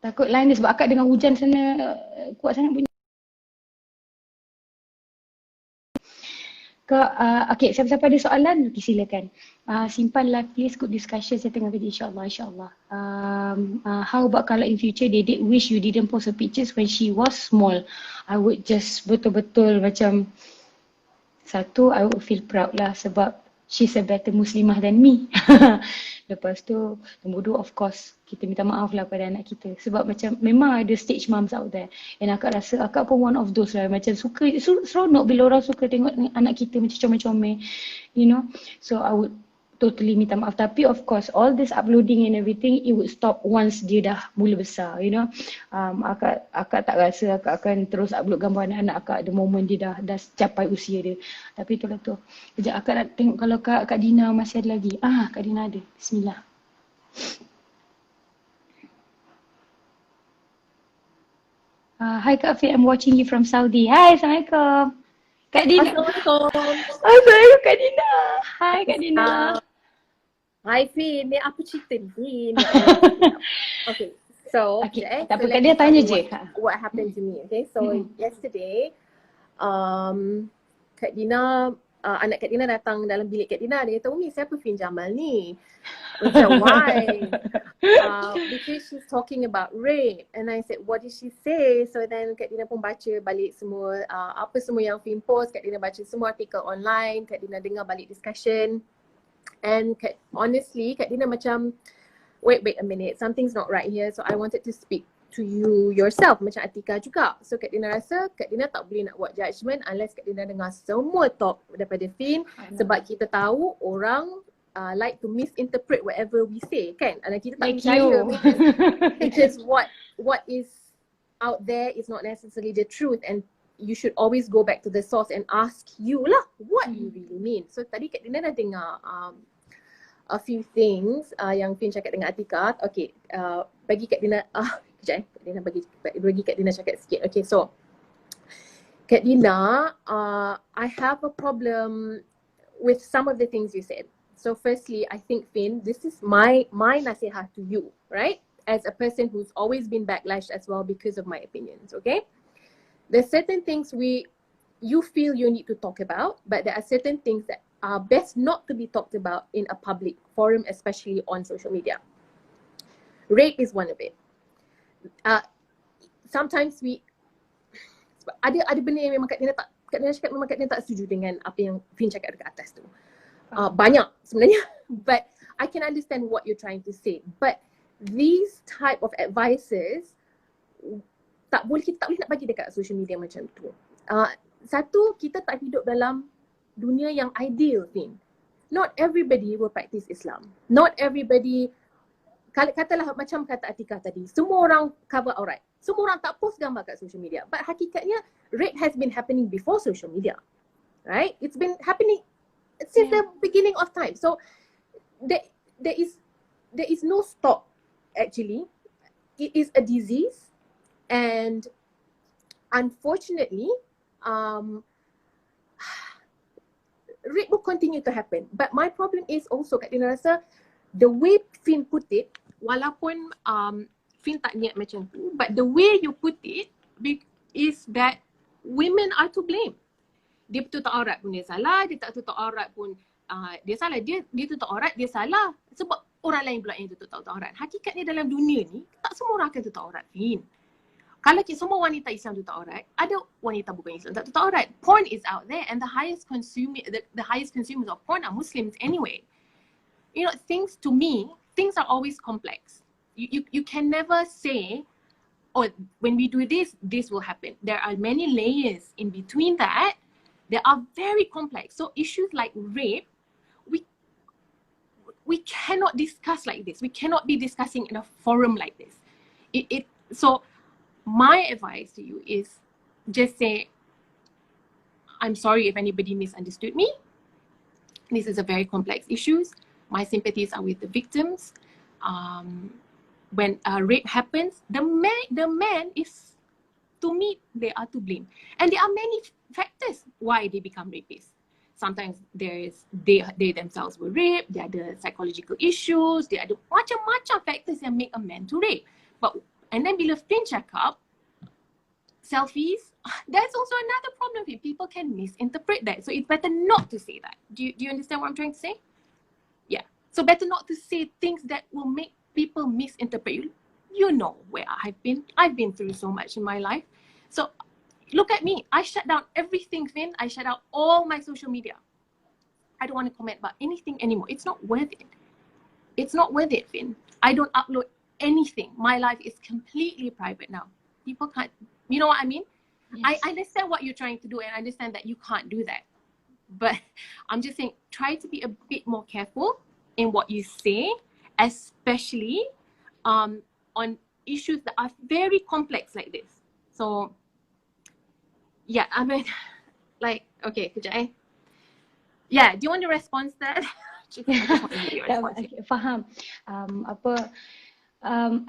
Takut line dia sebab akak dengan hujan sana kuat sangat bunyi. Okay, siapa-siapa ada soalan, silakan. Simpanlah please, good discussion, saya tengah kerja insyaAllah. How about kalau in future they did wish you didn't post her pictures when she was small? I would just betul-betul macam, satu, I would feel proud lah sebab she's a better Muslimah than me. Lepas tu, nombor dua, of course, kita minta maaf lah pada anak kita. Sebab macam memang ada stage moms out there. And akak rasa akak pun one of those lah. Macam suka, seronok bila orang suka tengok anak kita macam comel-comel. You know. So I would totally minta maaf. Tapi of course, all this uploading and everything, it would stop once dia dah mula besar. You know. Akak tak rasa akak akan terus upload gambar anak-anak akak the moment dia dah capai usia dia. Tapi itulah tu. Sekejap akak nak tengok kalau Kak Dina masih ada lagi. Kak Dina ada. Bismillah. Hi Kak Fynn, I'm watching you from Saudi. Hi, Assalamualaikum. Kak Dina. Assalamualaikum Kak Dina. Hi Kak Dina. Hi Fynn, ni apa cerita ni? Okay, so tak apa, Kak Dina tanya je. What happened to me? Okay, so yesterday, Kak Dina, anak Kak Dina datang dalam bilik Kak Dina. Dia kata, Umi, siapa Fynn Jamal ni? Macam, why? Because she's talking about rape. And I said, what did she say? So then Kak Dina pun baca balik semua, apa semua yang Fynn post. Kak Dina baca semua artikel online. Kak Dina dengar balik discussion. And honestly, Kak Dina macam, wait a minute, something's not right here. So I wanted to speak to you yourself, macam Atika juga. So Kak Dina rasa Kak Dina tak boleh nak buat judgement unless Kak Dina dengar semua talk daripada Fynn. Sebab kita tahu orang like to misinterpret whatever we say, kan? And kita tak percaya because what is out there is not necessarily the truth, and you should always go back to the source and ask you lah what you really mean. So tadi Kak Dina dah dengar a few things yang Fynn cakap dengan Atika. Okay, bagi Kak Dina, kejap Kak Dina bagi Kak Dina cakap sikit. Okay, so Kak Dina, I have a problem with some of the things you said. So firstly, I think Fynn, this is my nasihat to you, right? As a person who's always been backlashed as well because of my opinions, okay? There's certain things you feel you need to talk about, but there are certain things that are best not to be talked about in a public forum, especially on social media. Rape is one of it. Sometimes ada benda yang memang Kak Dina cakap memang Kak Dina tak setuju dengan apa yang Fynn cakap dekat atas tu. Banyak sebenarnya, but I can understand what you're trying to say. But these type of advices kita tak boleh nak bagi dekat social media macam tu. Satu, kita tak hidup dalam dunia yang ideal, Fynn. Not everybody will practice Islam. Not everybody, katalah macam kata Atika tadi, semua orang cover aurat. Semua orang tak post gambar kat social media. But hakikatnya, rape has been happening before social media. Right? It's been happening since the beginning of time. So, there is no stop, actually. It is a disease. And unfortunately, rape will continue to happen. But my problem is also, Kak Dina rasa, the way Fynn put it, walaupun Fynn tak niat macam tu, but the way you put it is that women are to blame. Dia tutup aurat pun dia salah, dia tak tutup aurat pun dia salah. Dia tutup aurat, dia salah sebab orang lain pula yang tutup aurat. Hakikatnya dalam dunia ni, tak semua orang akan tutup aurat, Fynn. Kalau semua wanita Islam tutup aurat, ada wanita bukan Islam tak tutup aurat. Porn is out there, and the highest consumers of porn are Muslims anyway. You know, things are always complex. You can never say, oh, when we do this will happen. There are many layers in between that. They are very complex. So issues like rape, we cannot discuss like this. We cannot be discussing in a forum like this. So my advice to you is just say, I'm sorry if anybody misunderstood me. This is a very complex issue. My sympathies are with the victims. When rape happens, the man is, to me, they are to blame. And there are many factors why they become rapists. Sometimes they themselves were raped, there are the psychological issues, there are the macam-macam factors yang make a man to rape. But And then bila Fynn cakap selfies, that's also another problem. People can misinterpret that. So it's better not to say that. Do you understand what I'm trying to say? Yeah. So better not to say things that will make people misinterpret you. You know where I've been. I've been through so much in my life. So look at me. I shut down everything, Fynn. I shut out all my social media. I don't want to comment about anything anymore. It's not worth it. It's not worth it, Fynn. I don't upload anything. My life is completely private now. People can't, you know what I mean? Yes. I understand what you're trying to do, and I understand that you can't do that. But I'm just saying, try to be a bit more careful in what you say, especially on issues that are very complex like this. So, yeah, I mean, like, okay, kejap eh. Yeah, do you want to respond to that? Faham.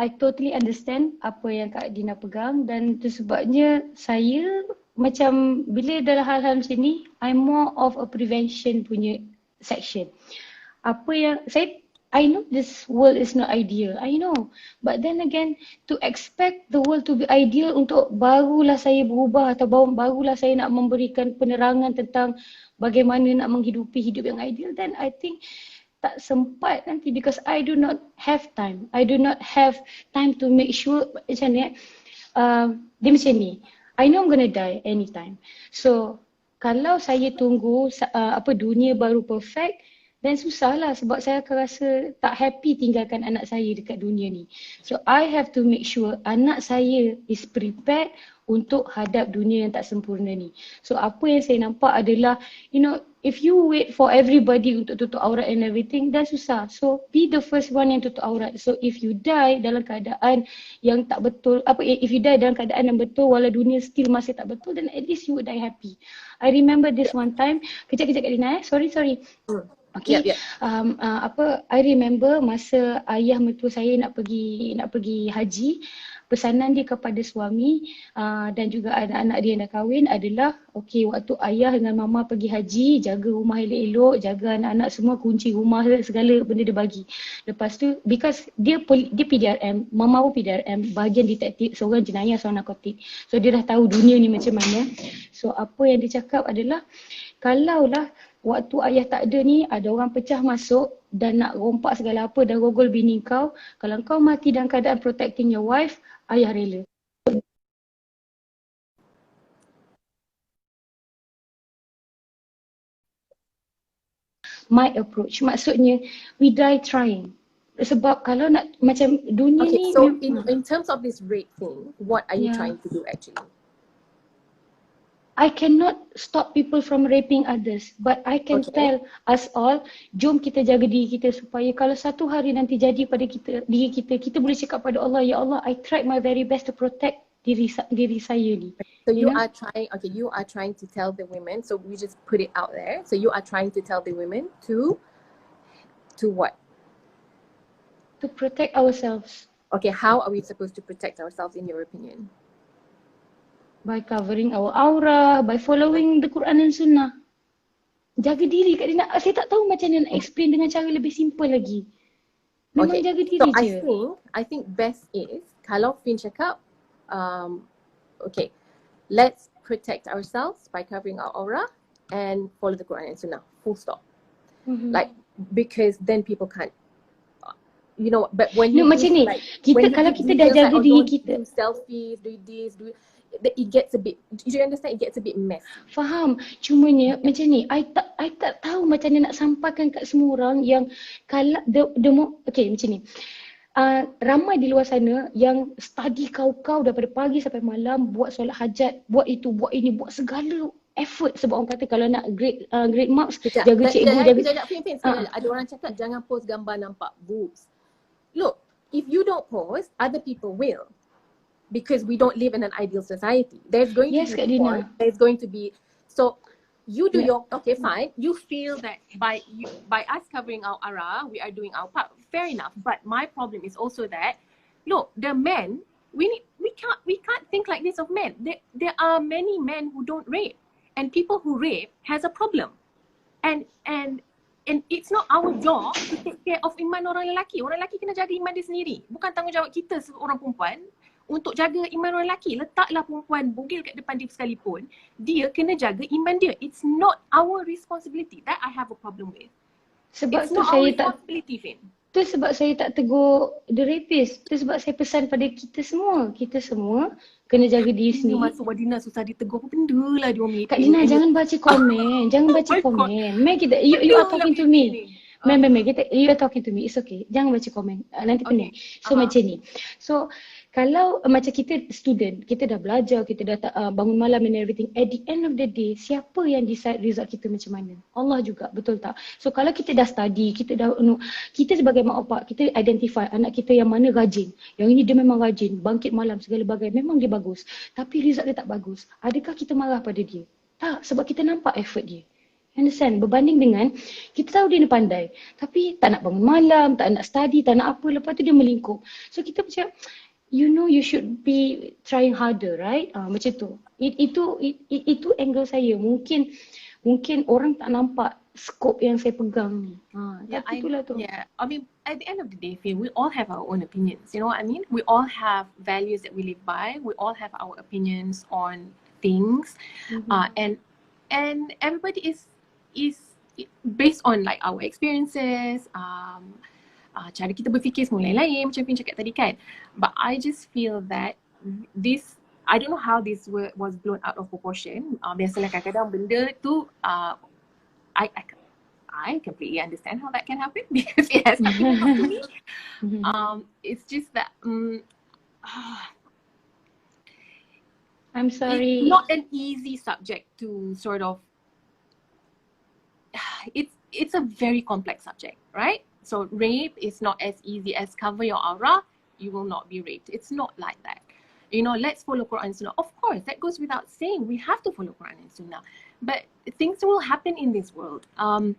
I totally understand apa yang Kak Dina pegang, dan itu sebabnya saya macam bila dalam hal-hal macam ni, I'm more of a prevention punya section. Apa yang I know this world is not ideal, I know. But then again, to expect the world to be ideal untuk barulah saya berubah atau barulah saya nak memberikan penerangan tentang bagaimana nak menghidupi hidup yang ideal, then I think tak sempat nanti, because I do not have time. I do not have time to make sure macam ni. Dia macam ni, I know I'm gonna die anytime. So kalau saya tunggu dunia baru perfect, then susahlah, sebab saya akan rasa tak happy tinggalkan anak saya dekat dunia ni. So I have to make sure anak saya is prepared untuk hadap dunia yang tak sempurna ni. So apa yang saya nampak adalah, you know, if you wait for everybody untuk tutup aurat and everything, then susah. So be the first one yang tutup aurat. So if you die dalam keadaan yang tak betul, if you die dalam keadaan yang betul walau dunia still masih tak betul, then at least you would die happy. I remember this one time, kejap Kak Dina sorry. Okay, I remember masa ayah mertua saya nak pergi haji, pesanan dia kepada suami dan juga anak-anak dia yang dah kahwin adalah, okay, waktu ayah dengan mama pergi haji, jaga rumah elok-elok, jaga anak-anak semua, kunci rumah, segala benda dia bagi. Lepas tu, because dia PDRM, mama pun PDRM, bahagian detektif, seorang jenayah, seorang narkotik. So dia dah tahu dunia ni macam mana. So apa yang dia cakap adalah, kalaulah waktu ayah tak ada ni, ada orang pecah masuk dan nak rompak segala apa dan rogol bini kau, kalau kau mati dalam keadaan protecting your wife, ayah rela. My approach, maksudnya we die trying. Sebab kalau nak macam dunia ni. So in terms of this rape thing, what are you trying to do actually? I cannot stop people from raping others, but I can tell us all, jom kita jaga diri kita supaya kalau satu hari nanti jadi pada diri kita boleh cakap pada Allah, ya Allah, I tried my very best to protect diri saya ni. So you are trying to tell the women, so we just put it out there. So you are trying to tell the women to what? To protect ourselves. Okay, how are we supposed to protect ourselves in your opinion? By covering our aura, by following the Quran and Sunnah. Jaga diri Kak Dina. Saya tak tahu macam mana nak explain dengan cara lebih simple lagi. Memang jaga diri je. I think best is, kalau Fynn cakap, let's protect ourselves by covering our aura and follow the Quran and Sunnah. Full stop. Like, because then people can't, you know, but when you macam ni, kalau kita dah jaga diri kita, do selfies, do this, it gets a bit, do you understand, it gets a bit messy. Faham, cumanya macam ni, I tak tahu macam mana nak sampaikan kat semua orang yang kalau macam ni. Ramai di luar sana yang study kau daripada pagi sampai malam, buat solat hajat, buat itu, buat ini, buat segala effort, sebab orang kata kalau nak great marks, jaga cikgu, jaga. Fynn, ada orang cakap jangan post gambar nampak boobs. Look, if you don't post, other people will. Because we don't live in an ideal society. There's going to be war. There's going to be, so you do your, okay, fine. You feel that by us covering our aura, we are doing our part. Fair enough. But my problem is also that, look, the men, we can't think like this of men. There are many men who don't rape, and people who rape has a problem. And it's not our job to take care of iman orang lelaki. Orang lelaki kena jaga iman dia sendiri. Bukan tanggungjawab kita seorang perempuan untuk jaga iman orang lelaki. Letaklah perempuan bugil kat depan dia sekalipun, dia kena jaga iman dia. It's not our responsibility. That I have a problem with. Sebab It's tu not our saya tak responsibility, Fynn. Tu sebab saya tak tegur the rapist. Tu sebab saya pesan pada kita semua. Kita semua kena jaga diri Dia sendiri. masuk Wardina susah ditegur. Apa benda lah dia orang Kak Dina, jangan baca komen. Jangan baca my God. komen. Ma'am, kita, you are talking to me. Ma'am, kita, you are talking to me. It's okay. Jangan baca komen. Nanti pening. So macam ni. So kalau macam kita student, kita dah belajar, kita dah bangun malam and everything. At the end of the day, siapa yang decide result kita macam mana? Allah juga, betul tak? So kalau kita dah study, kita sebagai mak bapak, kita identify anak kita yang mana rajin. Yang ini dia memang rajin, bangkit malam segala bagai, memang dia bagus. Tapi result dia tak bagus. Adakah kita marah pada dia? Tak, sebab kita nampak effort dia. Understand? Berbanding dengan kita tahu dia ni pandai, tapi tak nak bangun malam, tak nak study, tak nak apa, lepas tu dia melingkup. So kita macam, you know you should be trying harder, right? Macam tu. Itu angle saya. Mungkin orang tak nampak skop yang saya pegang ni. Tapi itulah tu. Yeah, I mean, at the end of the day, Fynn, we all have our own opinions. You know what I mean? We all have values that we live by. We all have our opinions on things, and everybody is based on like our experiences. Cara kita berfikir semua lain-lain macam Fynn cakap tadi kan. But I just feel that this, I don't know how this was blown out of proportion. Biasalah kadang-kadang benda tu I completely understand how that can happen because it has happened to me. It's just that I'm sorry. It's not an easy subject to sort of it's a very complex subject, right? So rape is not as easy as cover your aura, you will not be raped. It's not like that. You know, let's follow Quran and Sunnah. Of course, that goes without saying. We have to follow Quran and Sunnah. But things will happen in this world. And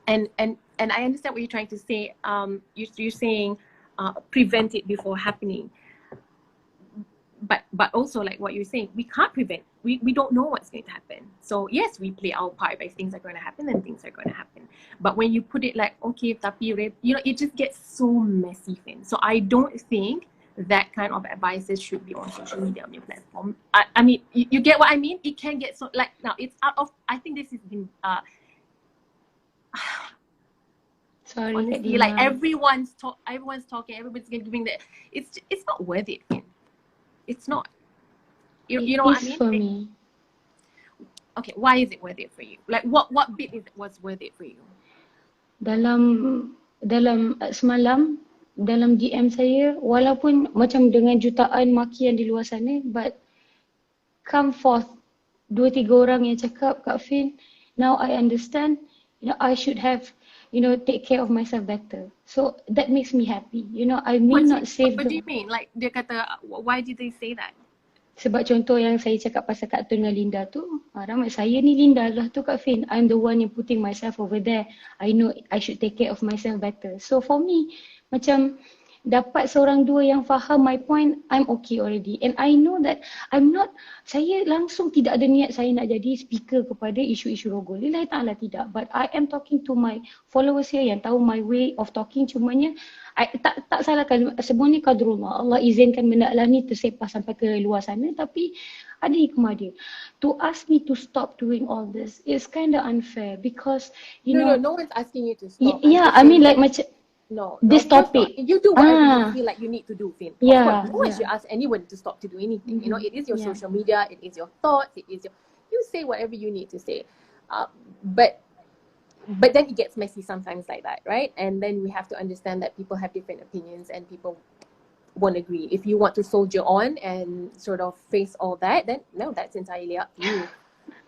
I understand what you're trying to say. You're saying prevent it before happening. But also like what you're saying, we can't prevent. We don't know what's going to happen. So yes, we play our part. If things are going to happen, then things are going to happen. But when you put it like, okay, tapi rape, you know, it just gets so messy, Fynn. So I don't think that kind of advices should be on social media on your platform. I mean, you get what I mean? It can get so like now it's out of. I think this has been. Sorry, honestly, like everyone's talking, everybody's giving the. It's not worth it, Fynn. It's not. You know what I mean? For me. Okay, why is it worth it for you? Like what bit was worth it for you? Dalam semalam dalam DM saya, walaupun macam dengan jutaan makian di luar sana, but come forth 2-3 orang yang cakap, Kak Fynn, now I understand, you know, I should have, you know, take care of myself better. So that makes me happy. You know, I may not save What do you mean? Like dia kata, why did they say that? Sebab contoh yang saya cakap pasal Kak Tun dengan Linda tu, ramai saya ni Linda lah tu Kak Fynn. I'm the one yang putting myself over there. I know I should take care of myself better. So for me, macam dapat seorang dua yang faham my point, I'm okay already. And I know that saya langsung tidak ada niat saya nak jadi speaker kepada isu-isu rogol. Lillahi ta'ala tidak. But I am talking to my followers here yang tahu my way of talking. Cumanya, tak salahkan, semua ni qadrullah. Allah izinkan benda lah ni tersepah sampai ke luar sana. Tapi ada hikmah dia. To ask me to stop doing all this is kind of unfair because, you know. No one's asking you to stop. Yeah, I mean like macam. No, this topic. You do whatever you feel like you need to do, Fynn. Yeah, of course, no one should ask anyone to stop to do anything. You know, it is your social media, it is your thoughts, it is you say whatever you need to say. But then it gets messy sometimes like that, right? And then we have to understand that people have different opinions and people won't agree. If you want to soldier on and sort of face all that, then no, that's entirely up to you.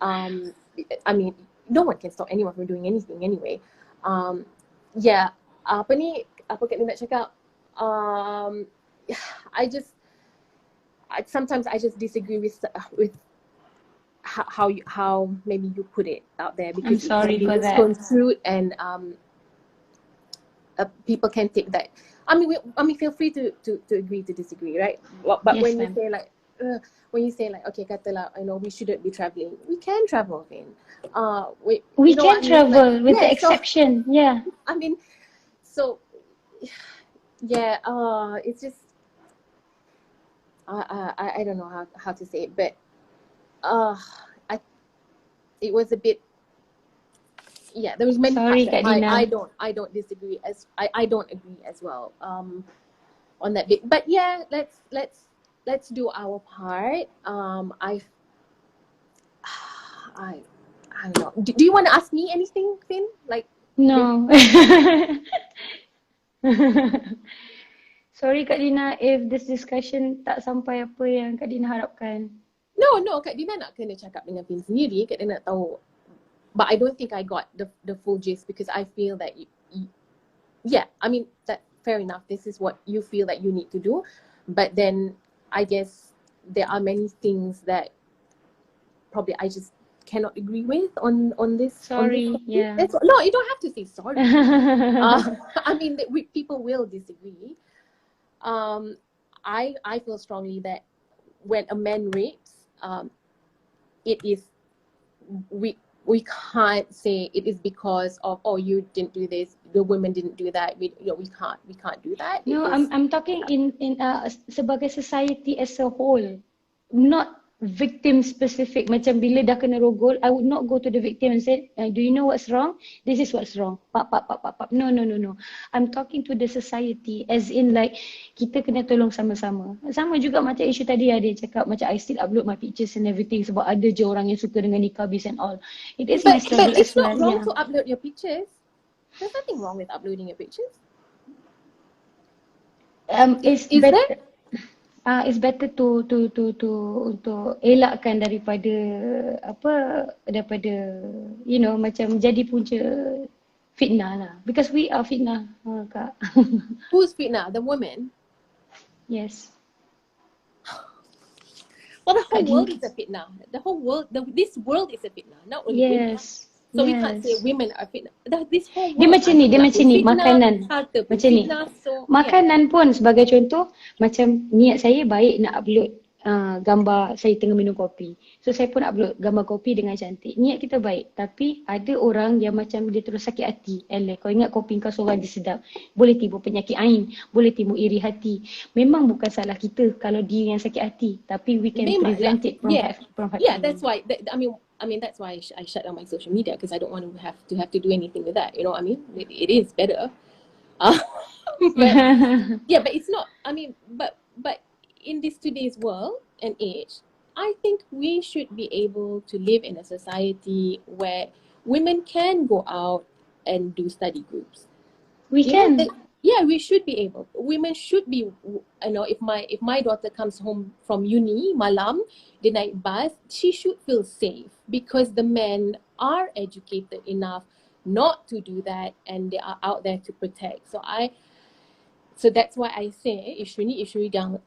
I mean, no one can stop anyone from doing anything anyway. Yeah. Apa Kak Lin nak cakap, sometimes I just disagree with how maybe you put it out there because I'm sorry for that. Misconstrued and people can take that. I mean, feel free to agree to disagree, right? But yes, when you say like, okay, katalah, I know we shouldn't be traveling. We can travel, Fynn. We can travel with the exception. Yeah. I mean. So, yeah, it's just, I don't know how to say it, but I it was a bit, yeah, there was many parts Sorry that Kak Dina. I don't disagree as I don't agree as well on that bit. But yeah, let's do our part. I I don't know. Do you want to ask me anything, Fynn? Like, No. Sorry Kak Dina if this discussion tak sampai apa yang Kak Dina harapkan. no, Kak Dina nak kena cakap dengan Fynn sendiri. Kak Dina nak tahu. But I don't think I got the full gist because I feel that yeah, I mean, that fair enough. This is what you feel that you need to do. But then I guess there are many things that probably I just cannot agree with on this. Sorry, topic. yeah. No, you don't have to say sorry. I mean, people will disagree. I feel strongly that when a man rapes, it is we can't say it is because of, oh, you didn't do this, the women didn't do that. We can't do that. No, I'm talking in sebagai society as a whole, not victim specific. Macam bila dah kena rogol, I would not go to the victim and say, do you know what's wrong? This is what's wrong. Pap. No. I'm talking to the society as in like kita kena tolong sama-sama. Sama juga macam isu tadi ada cakap macam I still upload my pictures and everything sebab ada je orang yang suka dengan nikabis and all. It is my struggle but as it's not well. wrong Yeah. to upload your pictures. There's nothing wrong with uploading your pictures. It's Is better. there? It's better to untuk elakkan daripada daripada macam jadi punca fitnah lah, because we are fitnah, Kak. Who's fitnah? The woman? Yes. Well, the whole Kak world Din. is a fitnah. The whole world, this world is a fitnah, not only women. Yes. So we can't say Yes. women are fitnah. This whole Dia world, macam ni, makanan. harta pun Macam ni. fitnah. So Makanan pun sebagai contoh, macam niat saya baik nak upload gambar saya tengah minum kopi. So saya pun upload gambar kopi dengan cantik. Niat kita baik, tapi ada orang yang macam dia terus sakit hati. Kau ingat kopi kau seorang dia sedap. Boleh timbul penyakit ain, boleh timbul iri hati. Memang bukan salah kita kalau dia yang sakit hati, tapi we can prevent it from happening. Yeah, that's why. I mean, that's why I shut down my social media, because I don't want to have to do anything with that. You know what I mean? It is better. But yeah, but it's not. I mean, but in this today's world and age, I think we should be able to live in a society where women can go out and do study groups. We can. Yeah, we should be able. Women should be, if my daughter comes home from uni malam, dia naik bus, she should feel safe because the men are educated enough not to do that, and they are out there to protect. So that's why I say isu yang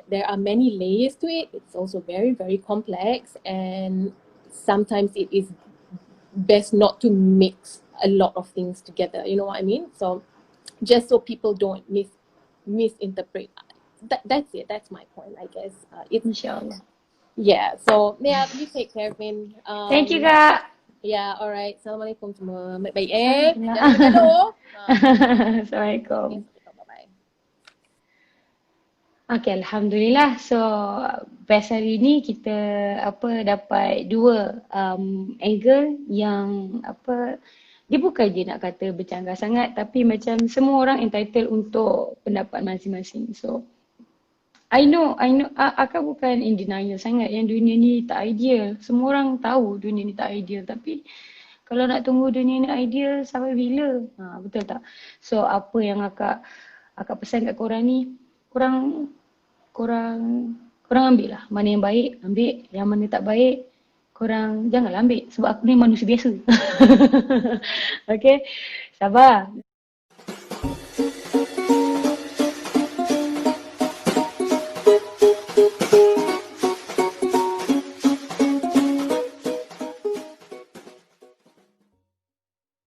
there are many layers to it. It's also very, very complex, and sometimes it is best not to mix a lot of things together. You know what I mean? So just so people don't misinterpret. That's it. That's my point, I guess. InsyaAllah. Yeah. So yeah, you take care, Fynn. Thank you, Kak. Yeah. Alright. Assalamualaikum semua. Baik. Jangan gaduh. Assalamualaikum. Bye-bye. Okay, Alhamdulillah. So, best hari ni kita dapat dua angle yang dia bukan je nak kata bercanggah sangat, tapi macam semua orang entitled untuk pendapat masing-masing. So, I know, akak bukan in denial sangat yang dunia ni tak ideal. Semua orang tahu dunia ni tak ideal, tapi kalau nak tunggu dunia ni ideal sampai bila? Betul tak? So, apa yang akak pesan kat korang ni, korang ambil lah. Mana yang baik, ambil. Yang mana tak baik, korang janganlah ambil. Sebab aku ni manusia biasa. Okay? Sabar.